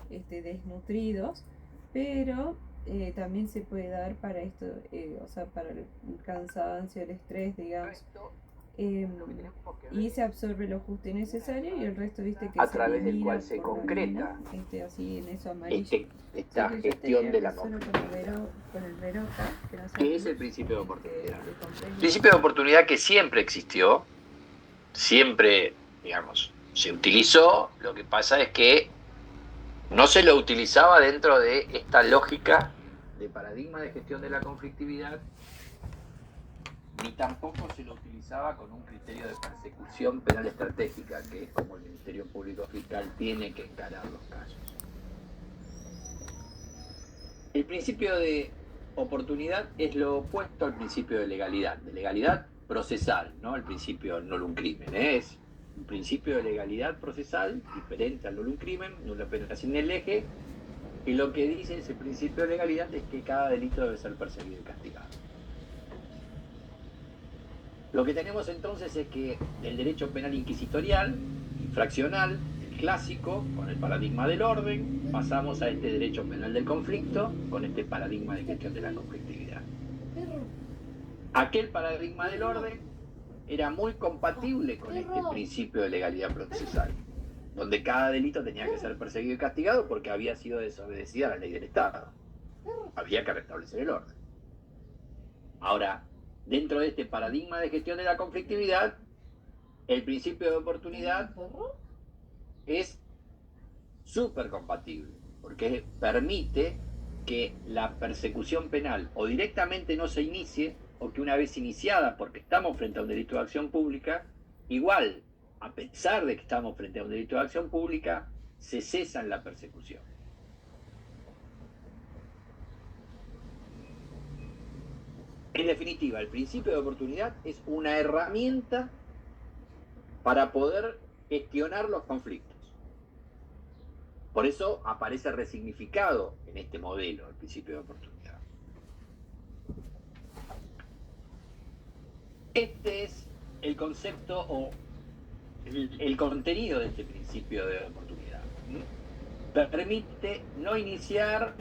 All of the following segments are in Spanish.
desnutridos, pero también se puede dar para esto, o sea, para el cansancio, el estrés, digamos. Em, y se absorbe lo justo y necesario y el resto, viste, que a se través del elimina cual se por la orina, concreta así en eso amarillo. O sea esta que yo te gestión diría de que la solo conflictividad. con el Veroca, que no sea ¿Qué es el plus, principio de oportunidad? le compré El bien. principio de oportunidad que siempre existió, siempre, digamos, se utilizó. Lo que pasa es que no se lo utilizaba dentro de esta lógica de paradigma de gestión de la conflictividad, ni tampoco se lo utilizaba con un criterio de persecución penal estratégica, que es como el Ministerio Público Fiscal tiene que encarar los casos. El principio de oportunidad es lo opuesto al principio de legalidad procesal, ¿no? El principio nullum crimen, es un principio de legalidad procesal diferente al nullum crimen, nulla pena sin el eje, y lo que dice ese principio de legalidad es que cada delito debe ser perseguido y castigado. Lo que tenemos entonces es que el derecho penal inquisitorial, infraccional, el clásico, con el paradigma del orden, pasamos a este derecho penal del conflicto, con este paradigma de gestión de la conflictividad. Aquel paradigma del orden era muy compatible con este principio de legalidad procesal, donde cada delito tenía que ser perseguido y castigado porque había sido desobedecida la ley del Estado. Había que restablecer el orden. Ahora, dentro de este paradigma de gestión de la conflictividad, el principio de oportunidad es súper compatible, porque permite que la persecución penal o directamente no se inicie, o que una vez iniciada, porque estamos frente a un delito de acción pública, igual, a pesar de que estamos frente a un delito de acción pública, se cesa en la persecución. En definitiva, el principio de oportunidad es una herramienta para poder gestionar los conflictos. Por eso aparece resignificado en este modelo el principio de oportunidad. Este es el concepto o el contenido de este principio de oportunidad. Permite no iniciar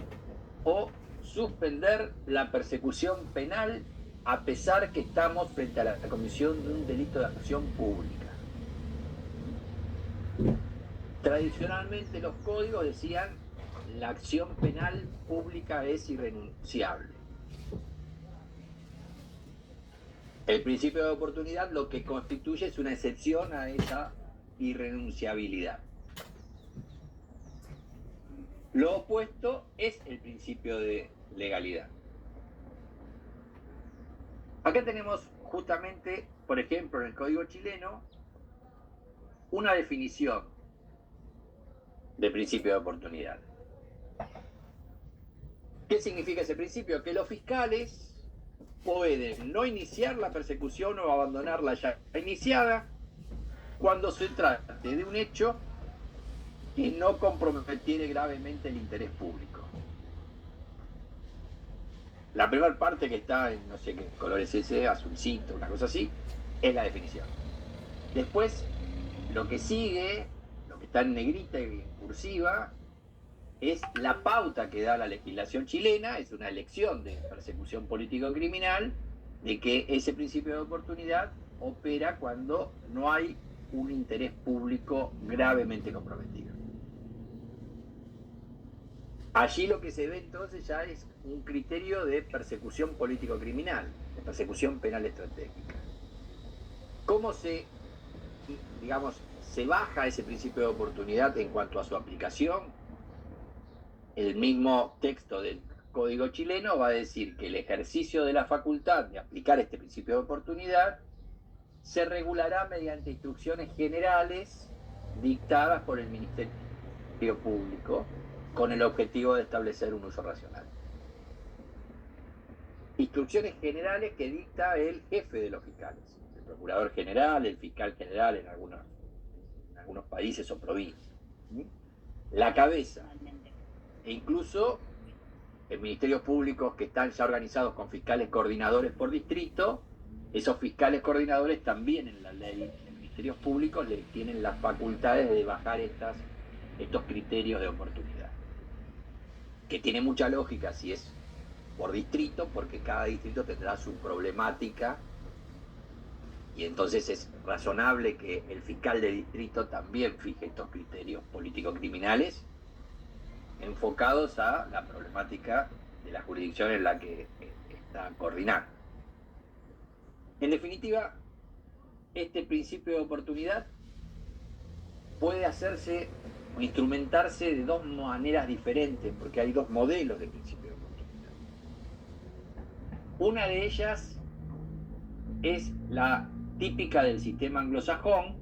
o suspender la persecución penal a pesar que estamos frente a la comisión de un delito de acción pública. Tradicionalmente los códigos decían la acción penal pública es irrenunciable. El principio de oportunidad lo que constituye es una excepción a esa irrenunciabilidad. Lo opuesto es el principio de legalidad. Acá tenemos justamente, por ejemplo, en el Código chileno, una definición de principio de oportunidad. ¿Qué significa ese principio? Que los fiscales pueden no iniciar la persecución o abandonarla ya iniciada cuando se trate de un hecho que no comprometiere gravemente el interés público. La primera parte que está en, no sé qué color es ese, azulcito, una cosa así, es la definición. Después, lo que sigue, lo que está en negrita y en cursiva, es la pauta que da la legislación chilena, es una elección de persecución político-criminal, de que ese principio de oportunidad opera cuando no hay un interés público gravemente comprometido. Allí lo que se ve entonces ya es un criterio de persecución político-criminal, de persecución penal estratégica. ¿Cómo se baja ese principio de oportunidad en cuanto a su aplicación? El mismo texto del Código chileno va a decir que el ejercicio de la facultad de aplicar este principio de oportunidad se regulará mediante instrucciones generales dictadas por el Ministerio Público con el objetivo de establecer un uso racional. Instrucciones generales que dicta el jefe de los fiscales, el procurador general, el fiscal general en algunos países o provincias. La cabeza, e incluso en ministerios públicos que están ya organizados con fiscales coordinadores por distrito, esos fiscales coordinadores también en la ley de ministerios públicos les tienen las facultades de bajar estos criterios de oportunidad. que tiene mucha lógica si es por distrito, porque cada distrito tendrá su problemática y entonces es razonable que el fiscal de distrito también fije estos criterios político-criminales enfocados a la problemática de la jurisdicción en la que está coordinando. En definitiva, este principio de oportunidad puede hacerse o instrumentarse de dos maneras diferentes, porque hay dos modelos de principio de oportunidad. Una de ellas es la típica del sistema anglosajón,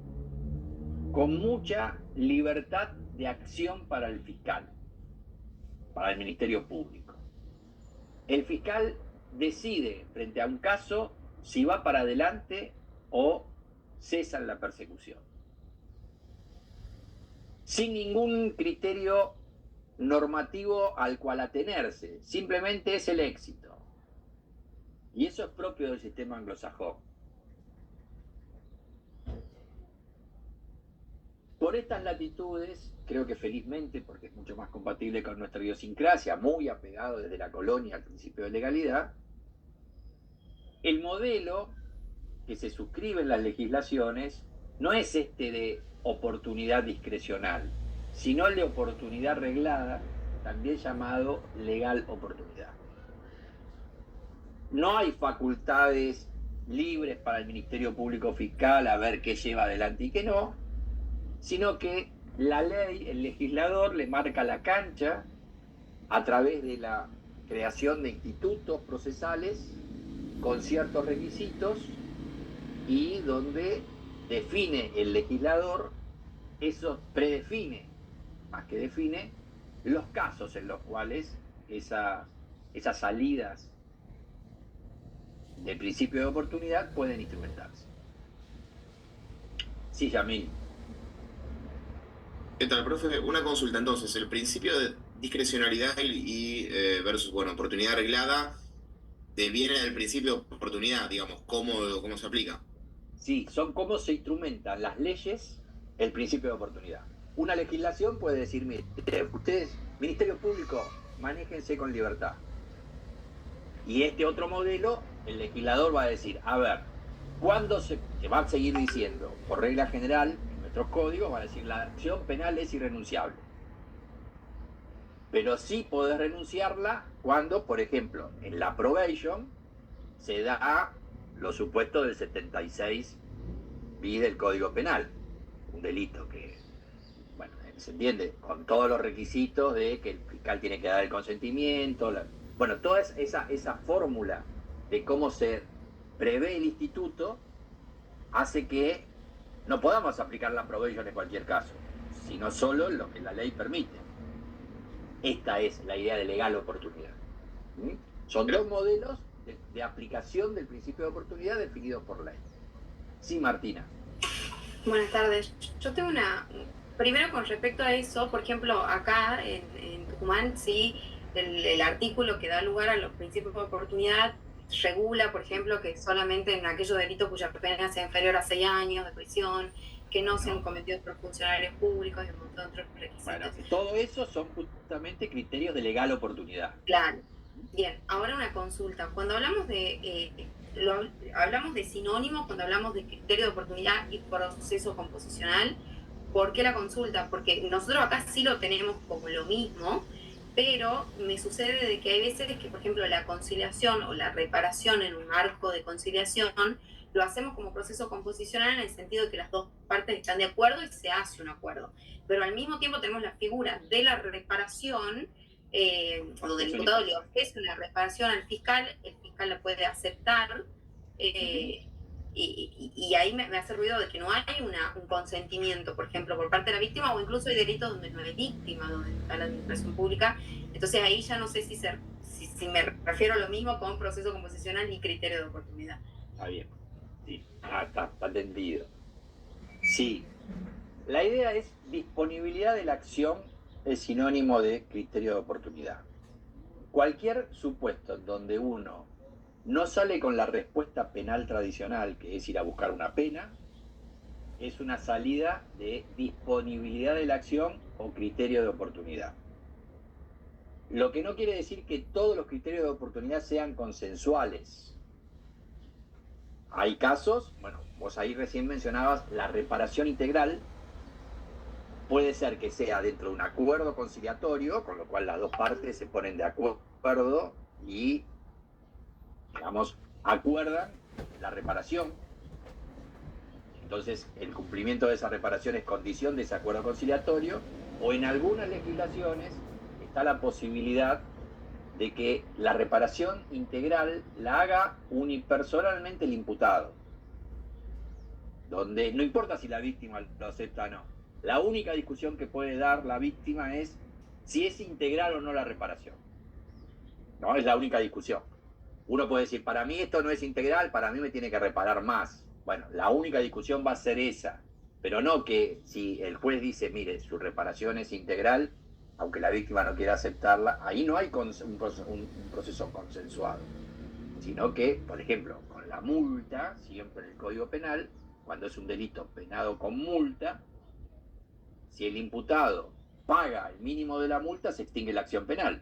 con mucha libertad de acción para el fiscal, para el Ministerio Público. El fiscal decide frente a un caso si va para adelante o cesa la persecución, sin ningún criterio normativo al cual atenerse, simplemente es el éxito. Y eso es propio del sistema anglosajón. Por estas latitudes, creo que felizmente, porque es mucho más compatible con nuestra idiosincrasia, muy apegado desde la colonia al principio de legalidad, el modelo que se suscribe en las legislaciones no es este de oportunidad discrecional, sino el de oportunidad reglada, también llamado legal oportunidad. No hay facultades libres para el Ministerio Público Fiscal a ver qué lleva adelante y qué no, sino que la ley, el legislador le marca la cancha a través de la creación de institutos procesales con ciertos requisitos y donde define el legislador, eso predefine, más que define, los casos en los cuales esas salidas del principio de oportunidad pueden instrumentarse. Sí, Yamil. ¿Qué tal, profe? Una consulta entonces. El principio de discrecionalidad versus, bueno, oportunidad arreglada viene del principio de oportunidad, digamos, ¿cómo se aplica? Sí, son cómo se instrumentan las leyes el principio de oportunidad. Una legislación puede decir, mire, ustedes, Ministerio Público, manéjense con libertad. Y este otro modelo, el legislador va a decir, a ver, ¿cuándo se va a seguir diciendo? Por regla general, en nuestros códigos va a decir, la acción penal es irrenunciable. Pero sí podés renunciarla cuando, por ejemplo, en la probation se da los supuestos del 76 bis del Código Penal. Un delito que, bueno, se entiende, con todos los requisitos de que el fiscal tiene que dar el consentimiento, bueno, toda esa fórmula de cómo se prevé el instituto hace que no podamos aplicar la probation en cualquier caso, sino solo en lo que la ley permite. Esta es la idea de legal oportunidad. Son dos modelos de aplicación del principio de oportunidad definidos por ley. Sí, Martina. Buenas tardes. Yo tengo primero con respecto a eso, por ejemplo, acá en Tucumán, sí, el artículo que da lugar a los principios de oportunidad regula, por ejemplo, que solamente en aquellos delitos cuya pena sea inferior a 6 años de prisión, que no sean cometidos por funcionarios públicos y un montón de otros requisitos. Bueno, todo eso son justamente criterios de legal oportunidad. Claro. Bien, ahora una consulta. Cuando hablamos hablamos de sinónimos, cuando hablamos de criterio de oportunidad y proceso composicional, ¿por qué la consulta? Porque nosotros acá sí lo tenemos como lo mismo, pero me sucede de que hay veces que, por ejemplo, la conciliación o la reparación en un marco de conciliación lo hacemos como proceso composicional en el sentido de que las dos partes están de acuerdo y se hace un acuerdo. Pero al mismo tiempo tenemos la figura de la reparación, donde el diputado le ofrece una reparación al fiscal, el fiscal la puede aceptar, y ahí me hace ruido de que no hay un consentimiento, por ejemplo, por parte de la víctima, o incluso hay delitos donde no hay víctima, donde está la administración pública. Entonces ahí ya no sé si me refiero a lo mismo con proceso composicional y criterio de oportunidad. Está bien, sí, está entendido. Sí, la idea es disponibilidad de la acción es sinónimo de criterio de oportunidad. Cualquier supuesto en donde uno no sale con la respuesta penal tradicional, que es ir a buscar una pena, es una salida de disponibilidad de la acción o criterio de oportunidad. Lo que no quiere decir que todos los criterios de oportunidad sean consensuales. Hay casos, bueno, vos ahí recién mencionabas la reparación integral, puede ser que sea dentro de un acuerdo conciliatorio, con lo cual las dos partes se ponen de acuerdo y, digamos, acuerdan la reparación. Entonces, el cumplimiento de esa reparación es condición de ese acuerdo conciliatorio, o en algunas legislaciones está la posibilidad de que la reparación integral la haga unipersonalmente el imputado, donde no importa si la víctima lo acepta o no. La única discusión que puede dar la víctima es si es integral o no la reparación. ¿No? Es la única discusión. Uno puede decir, para mí esto no es integral, para mí me tiene que reparar más. Bueno, la única discusión va a ser esa, pero no que si el juez dice, mire, su reparación es integral, aunque la víctima no quiera aceptarla, ahí no hay un proceso consensuado, sino que, por ejemplo, con la multa, siempre en el Código Penal, cuando es un delito penado con multa, si el imputado paga el mínimo de la multa, se extingue la acción penal.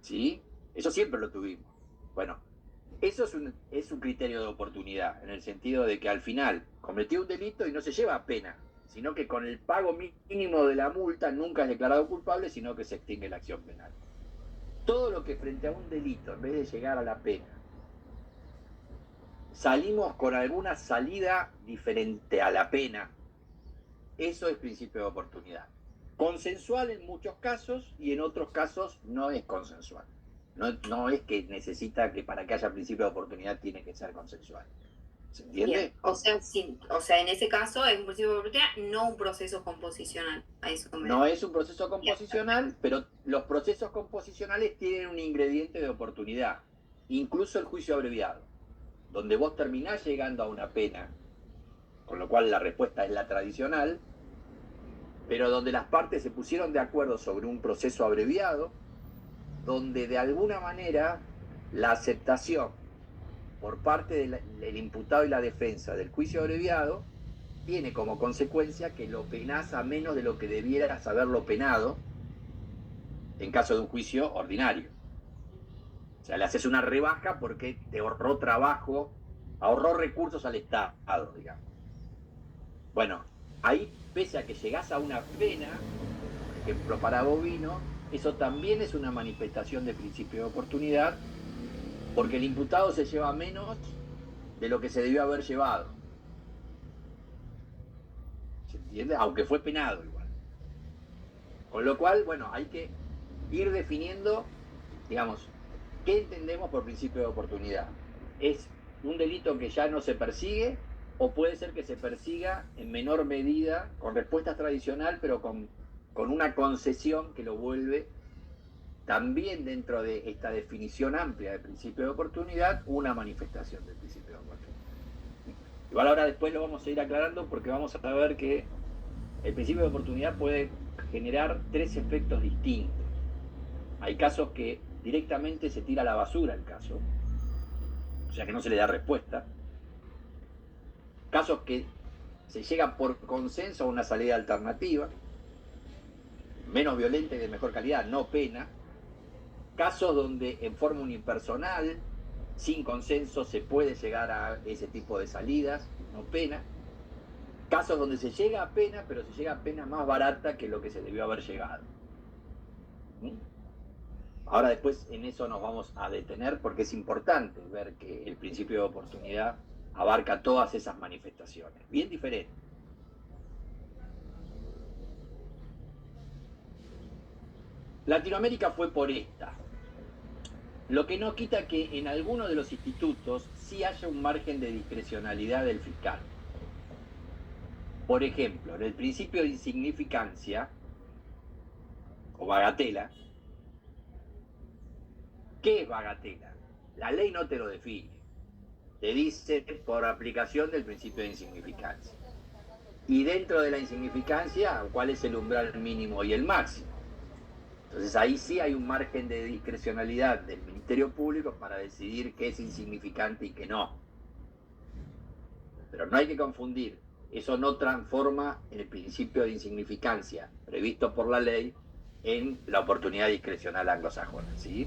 ¿Sí? Eso siempre lo tuvimos. Bueno, eso es un criterio de oportunidad, en el sentido de que al final cometió un delito y no se lleva a pena, sino que con el pago mínimo de la multa nunca es declarado culpable, sino que se extingue la acción penal. Todo lo que frente a un delito, en vez de llegar a la pena, salimos con alguna salida diferente a la pena, eso es principio de oportunidad. Consensual en muchos casos y en otros casos no es consensual. No es que necesita que para que haya principio de oportunidad tiene que ser consensual. ¿Se entiende? Bien. O sea, sí, o sea, en ese caso es un principio de oportunidad, no un proceso composicional. A eso no es un proceso composicional, pero los procesos composicionales tienen un ingrediente de oportunidad, incluso el juicio abreviado, donde vos terminás llegando a una pena, con lo cual la respuesta es la tradicional, pero donde las partes se pusieron de acuerdo sobre un proceso abreviado, donde de alguna manera la aceptación por parte del imputado y la defensa del juicio abreviado tiene como consecuencia que lo penás a menos de lo que debieras haberlo penado en caso de un juicio ordinario. O sea, le haces una rebaja porque te ahorró trabajo, ahorró recursos al Estado, digamos. Bueno, ahí, pese a que llegás a una pena, por ejemplo, para bovino, eso también es una manifestación de principio de oportunidad, porque el imputado se lleva menos de lo que se debió haber llevado. ¿Se entiende? Aunque fue penado igual. Con lo cual, bueno, hay que ir definiendo, digamos, ¿qué entendemos por principio de oportunidad? ¿Es un delito que ya no se persigue o puede ser que se persiga en menor medida con respuesta tradicional, pero con una concesión que lo vuelve también dentro de esta definición amplia de principio de oportunidad, una manifestación del principio de oportunidad? Igual ahora después lo vamos a ir aclarando porque vamos a ver que el principio de oportunidad puede generar tres efectos distintos. Hay casos que directamente se tira a la basura el caso, o sea que no se le da respuesta. Casos que se llega por consenso a una salida alternativa, menos violenta y de mejor calidad, no pena. Casos donde en forma unipersonal, sin consenso, se puede llegar a ese tipo de salidas, no pena. Casos donde se llega a pena, pero se llega a pena más barata que lo que se debió haber llegado. Ahora después en eso nos vamos a detener porque es importante ver que el principio de oportunidad abarca todas esas manifestaciones, bien diferentes. Latinoamérica fue por esta, lo que no quita que en algunos de los institutos sí haya un margen de discrecionalidad del fiscal. Por ejemplo, en el principio de insignificancia o bagatela, ¿qué es bagatela? La ley no te lo define. Te dice por aplicación del principio de insignificancia. Y dentro de la insignificancia, ¿cuál es el umbral mínimo y el máximo? Entonces ahí sí hay un margen de discrecionalidad del Ministerio Público para decidir qué es insignificante y qué no. Pero no hay que confundir. Eso no transforma el principio de insignificancia previsto por la ley en la oportunidad discrecional anglosajona, ¿sí?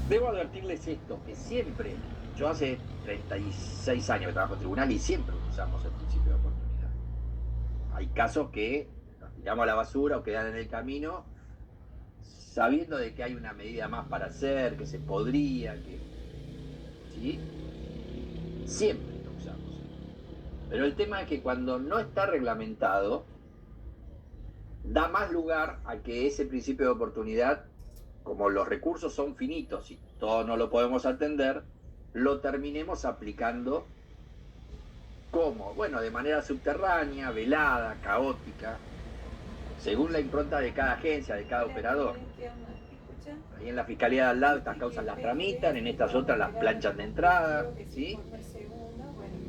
Debo advertirles esto, que siempre, yo hace 36 años que trabajo en tribunal y siempre usamos el principio de oportunidad. Hay casos que nos tiramos a la basura o quedan en el camino sabiendo de que hay una medida más para hacer, que se podría, que... ¿sí? Siempre lo usamos. Pero el tema es que cuando no está reglamentado, da más lugar a que ese principio de oportunidad, como los recursos son finitos y todos no lo podemos atender, lo terminemos aplicando como, bueno, de manera subterránea, velada, caótica, según la impronta de cada agencia, de cada operador. Ahí en la fiscalía de al lado estas causas las tramitan, en estas otras las planchan de entrada, ¿sí?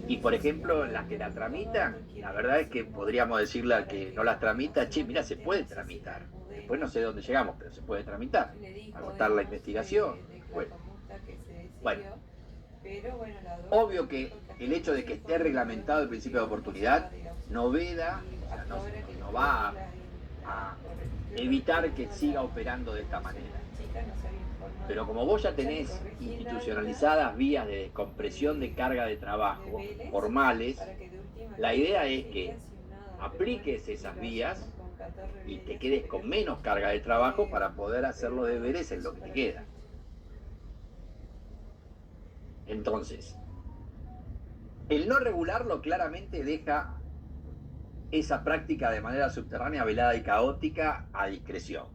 Y por ejemplo, las que la tramitan, la verdad es que podríamos decirle al que no las tramita, che, mira, se puede tramitar. Después no sé dónde llegamos, pero se puede tramitar. Agotar la investigación. Bueno. Obvio que el hecho de que esté reglamentado el principio de oportunidad no veda, o sea, no va a evitar que siga operando de esta manera. Pero como vos ya tenés institucionalizadas vías de descompresión de carga de trabajo formales, la idea es que apliques esas vías y te quedes con menos carga de trabajo para poder hacer los deberes en lo que te queda. Entonces, el no regularlo claramente deja esa práctica de manera subterránea, velada y caótica a discreción.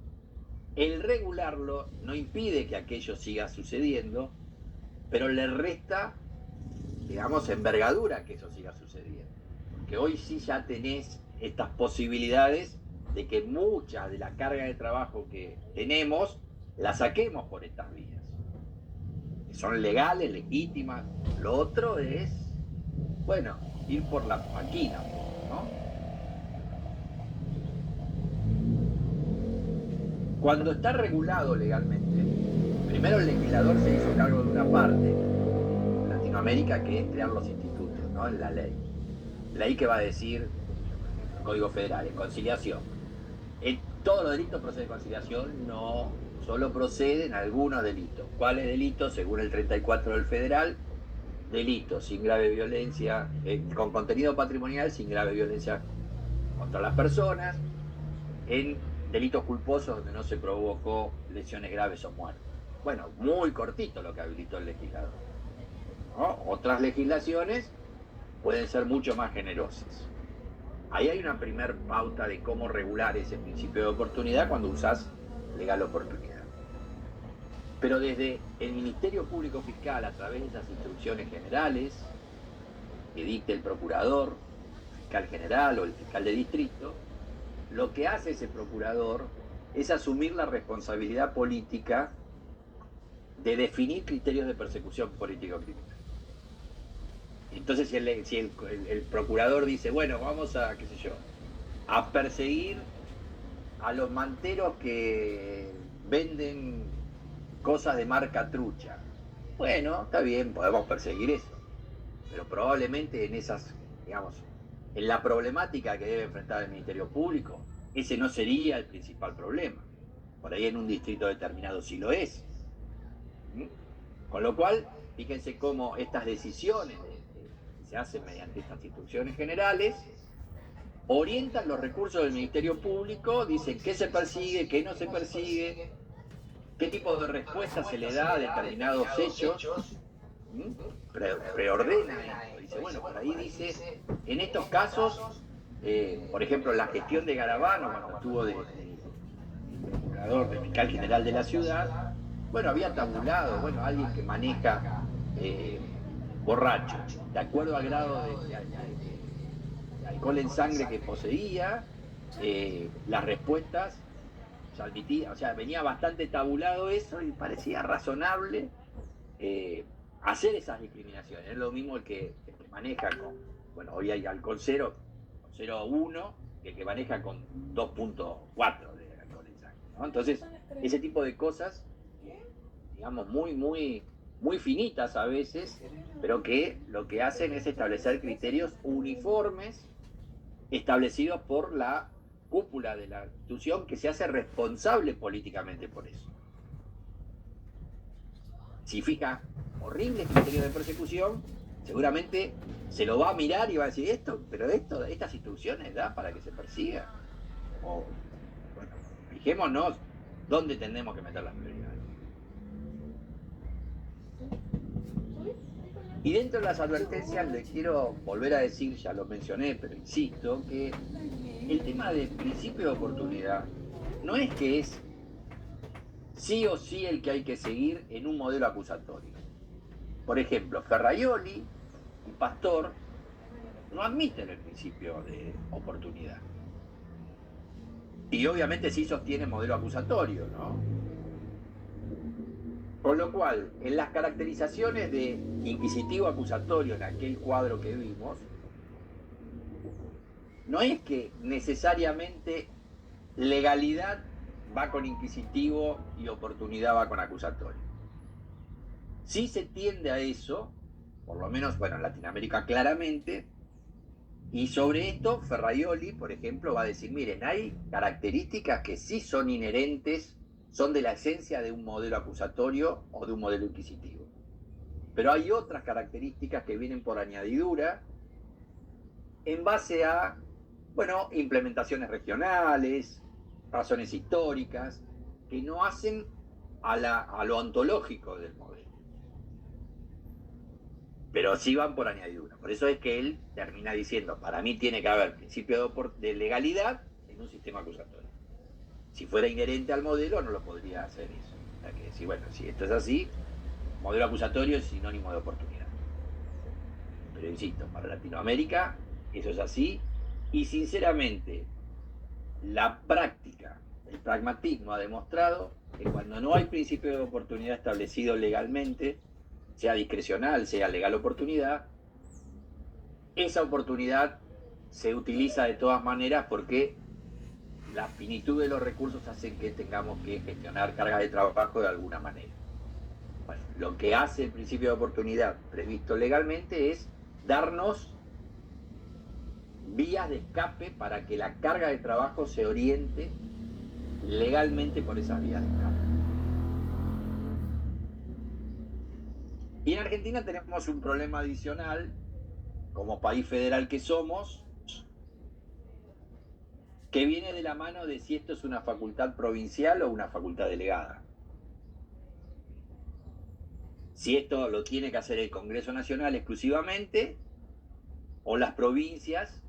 El regularlo no impide que aquello siga sucediendo, pero le resta, digamos, envergadura que eso siga sucediendo. Porque hoy sí ya tenés estas posibilidades de que mucha de la carga de trabajo que tenemos la saquemos por estas vías. Que son legales, legítimas. Lo otro es, bueno, ir por la máquina, ¿no? Cuando está regulado legalmente, primero el legislador se hizo cargo de una parte en Latinoamérica, que es crear los institutos, ¿no? En la ley. Ley que va a decir Código Federal, en conciliación. En todos los delitos procede conciliación, no, solo proceden algunos delitos. ¿Cuáles delitos? Según el 34 del Federal, delitos sin grave violencia, con contenido patrimonial sin grave violencia contra las personas, en delitos culposos donde no se provocó lesiones graves o muerte. Bueno, muy cortito lo que habilitó el legislador, ¿no? Otras legislaciones pueden ser mucho más generosas. Ahí hay una primer pauta de cómo regular ese principio de oportunidad cuando usás legal oportunidad. Pero desde el Ministerio Público Fiscal, a través de esas instrucciones generales que dicte el procurador, el fiscal general o el fiscal de distrito, lo que hace ese procurador es asumir la responsabilidad política de definir criterios de persecución político-criminal. Entonces, si el procurador dice, bueno, vamos a, qué sé yo, a perseguir a los manteros que venden cosas de marca trucha, bueno, está bien, podemos perseguir eso, pero probablemente en esas, digamos, en la problemática que debe enfrentar el Ministerio Público, ese no sería el principal problema. Por ahí en un distrito determinado sí lo es. Con lo cual, fíjense cómo estas decisiones que se hacen mediante estas instrucciones generales orientan los recursos del Ministerio Público, dicen qué se persigue, qué no se persigue, qué tipo de respuesta se le da a determinados hechos, preordena esto. Dice, bueno, por ahí dice, en estos casos, por ejemplo, la gestión de Garabano, cuando estuvo de procurador, de fiscal general de la ciudad, bueno, había tabulado, bueno, alguien que maneja borracho, de acuerdo al grado de alcohol en sangre que poseía, las respuestas se admitían, o sea, venía bastante tabulado eso y parecía razonable hacer esas discriminaciones. Es lo mismo el que maneja con, bueno, hoy hay alcohol 0, 0,1, que el que maneja con 2,4 de alcohol en sangre, ¿no? Entonces, ese tipo de cosas, digamos, muy finitas a veces, pero que lo que hacen es establecer criterios uniformes establecidos por la cúpula de la institución, que se hace responsable políticamente por eso. Si fija horribles criterios de persecución, seguramente se lo va a mirar y va a decir estas instrucciones da para que se persiga. O, bueno, fijémonos dónde tenemos que meter las prioridades. Y dentro de las advertencias le quiero volver a decir, ya lo mencioné, pero insisto, que el tema del principio de oportunidad no es que es sí o sí el que hay que seguir en un modelo acusatorio. Por ejemplo, Ferraioli y Pastor no admiten el principio de oportunidad. Y obviamente sí sostienen modelo acusatorio, ¿no? Con lo cual, en las caracterizaciones de inquisitivo acusatorio en aquel cuadro que vimos, no es que necesariamente legalidad va con inquisitivo y oportunidad va con acusatorio. Sí se tiende a eso, por lo menos, bueno, en Latinoamérica claramente, y sobre esto Ferraioli, por ejemplo, va a decir, miren, hay características que sí son inherentes, son de la esencia de un modelo acusatorio o de un modelo inquisitivo. Pero hay otras características que vienen por añadidura en base a, bueno, implementaciones regionales, razones históricas, que no hacen a lo ontológico del modelo. Pero sí van por añadidura. Por eso es que él termina diciendo, para mí tiene que haber principio de legalidad en un sistema acusatorio. Si fuera inherente al modelo, no lo podría hacer eso. O sea que decir, bueno, si esto es así, modelo acusatorio es sinónimo de oportunidad. Pero insisto, para Latinoamérica eso es así, y sinceramente la práctica, el pragmatismo ha demostrado que cuando no hay principio de oportunidad establecido legalmente, sea discrecional, sea legal oportunidad, esa oportunidad se utiliza de todas maneras porque la finitud de los recursos hace que tengamos que gestionar cargas de trabajo de alguna manera. Bueno, lo que hace el principio de oportunidad previsto legalmente es darnos vías de escape para que la carga de trabajo se oriente legalmente por esas vías de escape. Y en Argentina tenemos un problema adicional, como país federal que somos, que viene de la mano de si esto es una facultad provincial o una facultad delegada. Si esto lo tiene que hacer el Congreso Nacional exclusivamente, o las provincias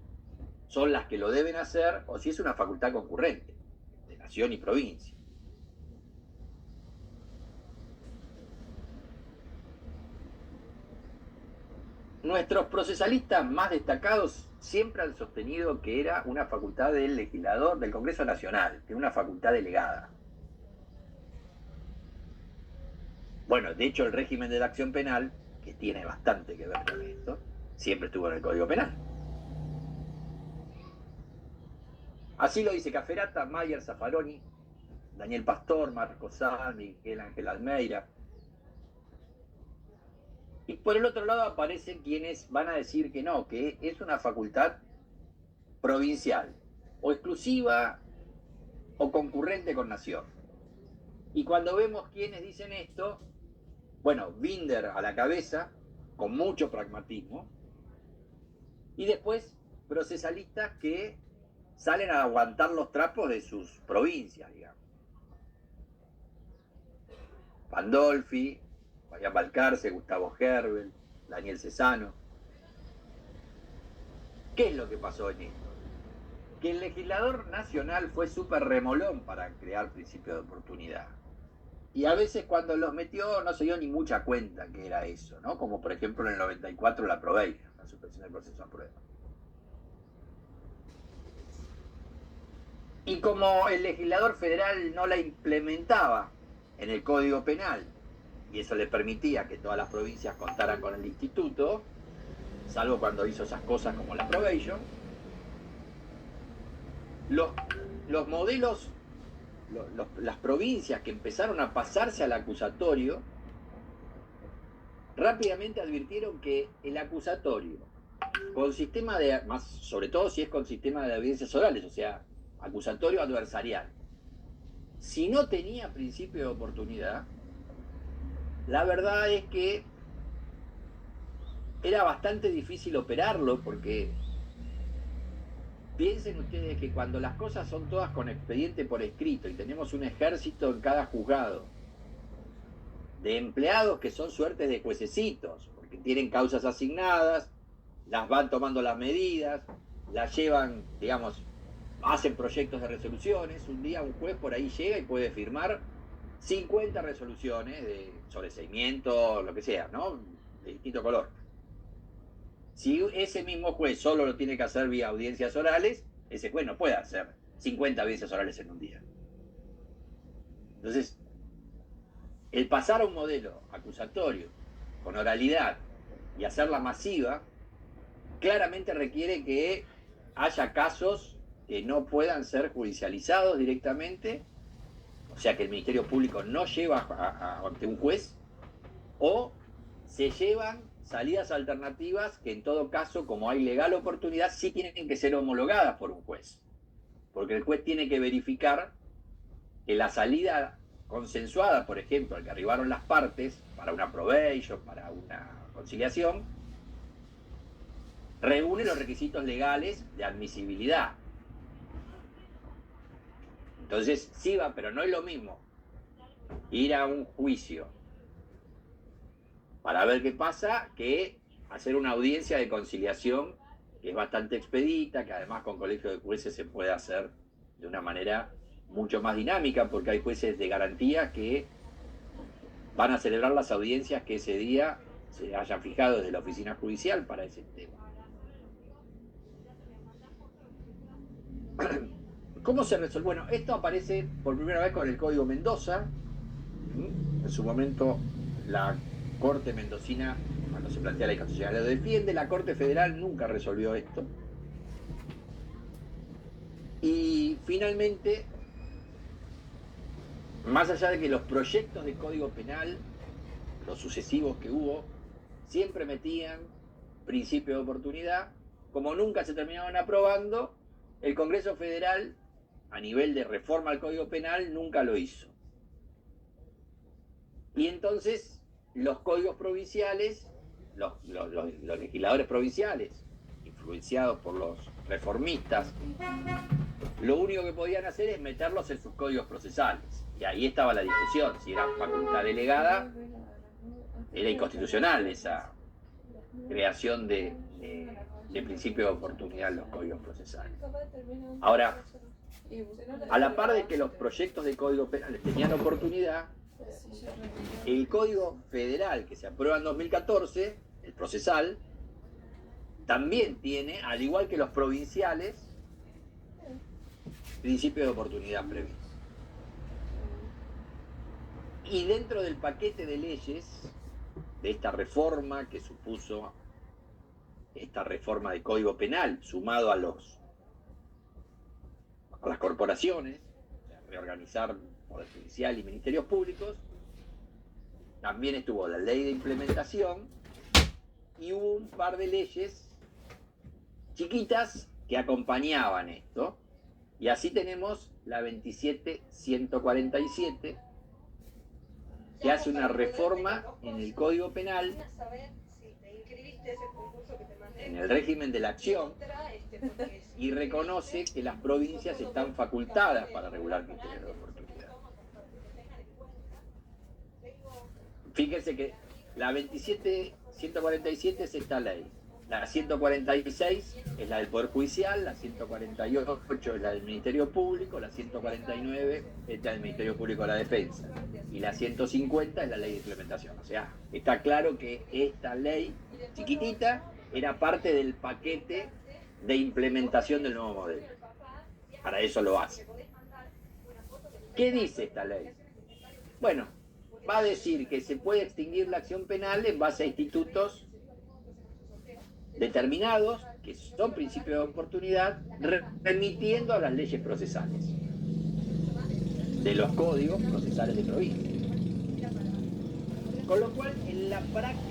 son las que lo deben hacer, o si es una facultad concurrente, de nación y provincia. Nuestros procesalistas más destacados siempre han sostenido que era una facultad del legislador del Congreso Nacional, que era una facultad delegada. Bueno, de hecho el régimen de la acción penal, que tiene bastante que ver con esto, siempre estuvo en el Código Penal. Así lo dice Cafferata, Mayer, Zaffaroni, Daniel Pastor, Marco Sá, Miguel Ángel Almeida. Y por el otro lado aparecen quienes van a decir que no, que es una facultad provincial, o exclusiva, o concurrente con nación. Y cuando vemos quienes dicen esto, bueno, Binder a la cabeza, con mucho pragmatismo, y después procesalistas que salen a aguantar los trapos de sus provincias, digamos. Pandolfi, Fabián Balcarce, Gustavo Herbel, Daniel Cesano. ¿Qué es lo que pasó en esto? Que el legislador nacional fue súper remolón para crear principio de oportunidad. Y a veces cuando los metió no se dio ni mucha cuenta que era eso, ¿no? Como por ejemplo en el 94 la Probation, la suspensión del proceso a prueba. Y como el legislador federal no la implementaba en el Código Penal, y eso le permitía que todas las provincias contaran con el instituto, salvo cuando hizo esas cosas como la probation, los modelos, las provincias que empezaron a pasarse al acusatorio, rápidamente advirtieron que el acusatorio con sistema de, más sobre todo si es con sistema de audiencias orales, o sea, acusatorio adversarial. Si no tenía principio de oportunidad, la verdad es que era bastante difícil operarlo, porque piensen ustedes que cuando las cosas son todas con expediente por escrito y tenemos un ejército en cada juzgado de empleados que son suertes de juececitos, porque tienen causas asignadas, las van tomando las medidas, las llevan, digamos, hacen proyectos de resoluciones. Un día un juez por ahí llega y puede firmar 50 resoluciones de sobreseimiento, lo que sea, ¿no? De distinto color. Si ese mismo juez solo lo tiene que hacer vía audiencias orales, ese juez no puede hacer 50 audiencias orales en un día. Entonces, el pasar a un modelo acusatorio con oralidad y hacerla masiva, claramente requiere que haya casos que no puedan ser judicializados directamente, o sea que el Ministerio Público no lleva ante un juez, o se llevan salidas alternativas que en todo caso, como hay legal oportunidad, sí tienen que ser homologadas por un juez, porque el juez tiene que verificar que la salida consensuada, por ejemplo, al que arribaron las partes, para una probation, para una conciliación, reúne los requisitos legales de admisibilidad. Entonces, sí va, pero no es lo mismo ir a un juicio para ver qué pasa que hacer una audiencia de conciliación que es bastante expedita, que además con colegio de jueces se puede hacer de una manera mucho más dinámica, porque hay jueces de garantía que van a celebrar las audiencias que ese día se hayan fijado desde la oficina judicial para ese tema. ¿Cómo se resuelve? Bueno, esto aparece por primera vez con el Código Mendoza. En su momento, la Corte Mendocina, cuando se plantea la inconstitucionalidad, lo defiende. La Corte Federal nunca resolvió esto. Y finalmente, más allá de que los proyectos de Código Penal, los sucesivos que hubo, siempre metían principio de oportunidad, como nunca se terminaban aprobando, el Congreso Federal, a nivel de reforma al Código Penal, nunca lo hizo. Y entonces los códigos provinciales, los legisladores provinciales, influenciados por los reformistas, lo único que podían hacer es meterlos en sus códigos procesales. Y ahí estaba la discusión, si era facultad delegada, era inconstitucional esa creación de principio de oportunidad en los códigos procesales. Ahora, a la par de que los proyectos de código penal tenían oportunidad, el Código Federal que se aprueba en 2014, el procesal, también tiene, al igual que los provinciales, principio de oportunidad previsto. Y dentro del paquete de leyes de esta reforma que supuso esta reforma de Código Penal, sumado a las corporaciones, reorganizar Poder Judicial y Ministerios Públicos, también estuvo la ley de implementación y hubo un par de leyes chiquitas que acompañaban esto, y así tenemos la 27.147, que hace una reforma en el Código Penal, en el régimen de la acción, y reconoce que las provincias están facultadas para regular criterios de oportunidad. Fíjense que la 27.147 es esta ley, la 146 es la del Poder Judicial, la 148 es la del Ministerio Público, la 149 es la del Ministerio Público de la Defensa, y la 150 es la ley de implementación. O sea, está claro que esta ley chiquitita era parte del paquete de implementación del nuevo modelo. Para eso lo hace. ¿Qué dice esta ley? Bueno, va a decir que se puede extinguir la acción penal en base a institutos determinados, que son principios de oportunidad, remitiendo a las leyes procesales de los códigos procesales de provincia. Con lo cual, en la práctica,